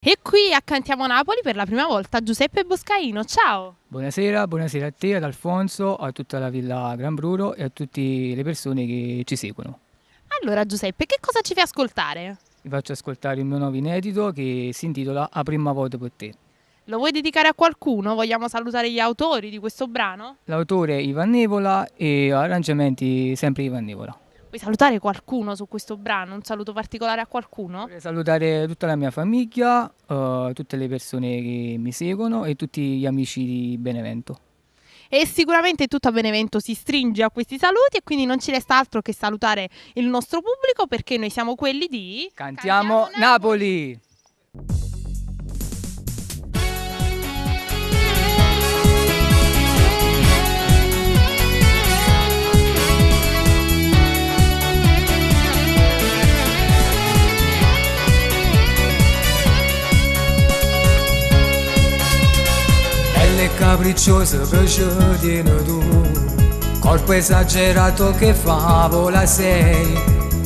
E qui a Cantiamo Napoli per la prima volta Giuseppe Boscaino, ciao! Buonasera a te, ad Alfonso, a tutta la Villa Gran Bruro e a tutte le persone che ci seguono. Allora Giuseppe, che cosa ci fai ascoltare? Vi faccio ascoltare il mio nuovo inedito che si intitola A prima volta per te. Lo vuoi dedicare a qualcuno? Vogliamo salutare gli autori di questo brano? L'autore è Ivan Nevola e arrangiamenti sempre Ivan Nevola. Vuoi salutare qualcuno su questo brano? Un saluto particolare a qualcuno? Vorrei salutare tutta la mia famiglia, tutte le persone che mi seguono e tutti gli amici di Benevento. E sicuramente tutta Benevento si stringe a questi saluti e quindi non ci resta altro che salutare il nostro pubblico perché noi siamo quelli di... Cantiamo Napoli! Pelle capricciosa che ci tieni tu, corpo esagerato che favola sei,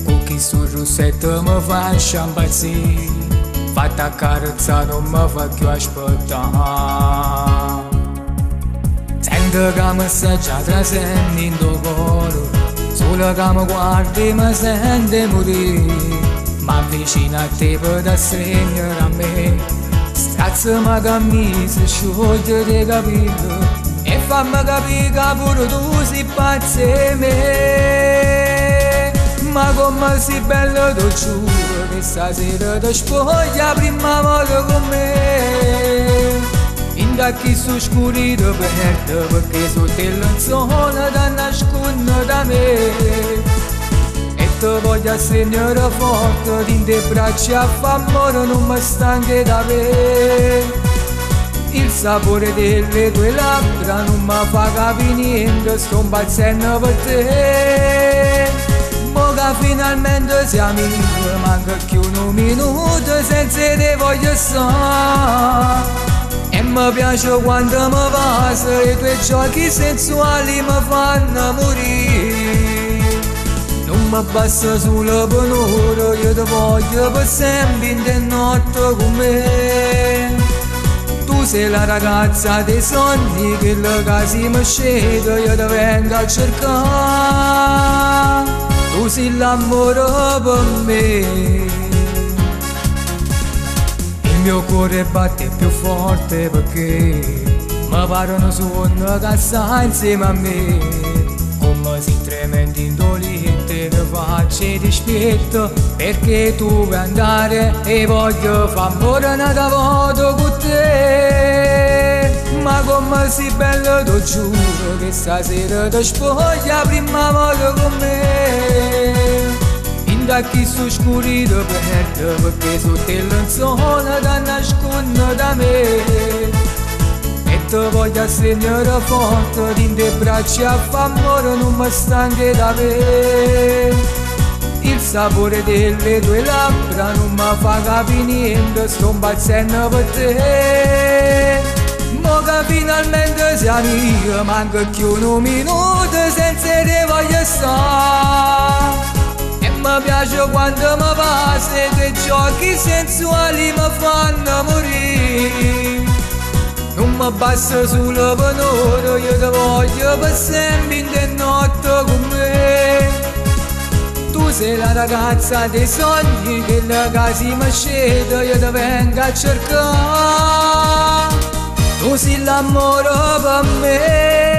occhi sul rossetto mi fa sciampazzire, fatta accarezzare non mi fa più aspettare. Sento che mi stai già trasendo in tuo cuore, solo che mi guardi mi sente morire, ma vicino a te per stringere a me. Strazzami camisa, scioglie dei capelli e fammi capire che pure tu sei pazza e me. Ma come sei bella, ti giuro che stasera ti spoglia prima volta con me. In tacchi su scuri ti perdo perché sotto il lenzuola ti nascondo da me. Ti voglio segnare forte, in te braccia a fa amore non mi stanchi da me. Il sapore delle tue labbra non mi fa capire niente, sto impazzendo per te. Mo che finalmente siamo amici, manca più un minuto senza te voglio stare. E mi piace quando mi passa, i tuoi giochi sensuali mi fanno morire. Non mi basta solo per un'ora, io ti voglio per sempre in te notte con me. Tu sei la ragazza dei sogni, che la casa mi scende, io ti vengo a cercare. Tu sei l'amore per me. Il mio cuore batte più forte perché mi pare un sogno che sta insieme a me. Come si tremendi indolente mi faccio dispetto perché tu vuoi andare e voglio far amore una volta con te. Ma come sei bello ti giuro che stasera ti spoglia prima volta con me. In tacchi su scuri ti perdo perché sotto il lenzuola ti nascondo da me. Ti voglio segnare forte, in te braccia a fa amore non mi stanchi da me. Il sapore delle tue labbra non mi fa capire niente, sto impazzendo per te. Mo che finalmente siamo amici, manca più un minuto senza te voglio stare. E mi piace quando mi passa, i tuoi giochi sensuali mi fanno morire. Non mi basta solo per un'ora, io ti voglio per sempre in te notte con me. Tu sei la ragazza dei sogni, che la casa mi scende, io ti vengo a cercare. Tu sei l'amore per me.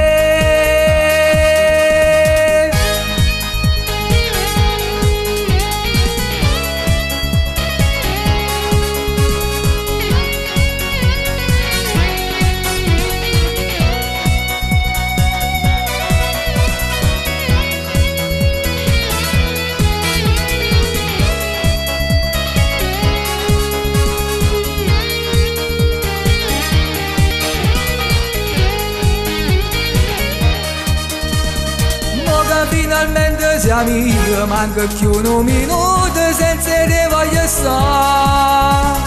Finalmente siamo amici, manca più un minuto senza te voglio stare.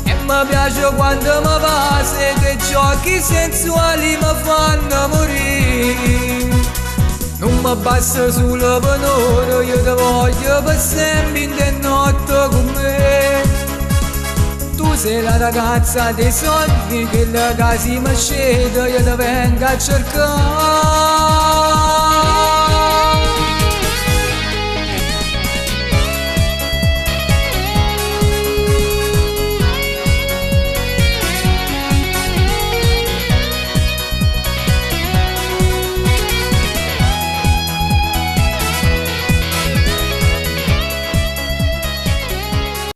E mi piace quando mi passa, i tuoi giochi sensuali mi fanno morire. Non mi basta solo per un'ora, io ti voglio per sempre in te notte con me. Tu sei la ragazza dei sogni, quella che si mi scende io ti vengo a cercare.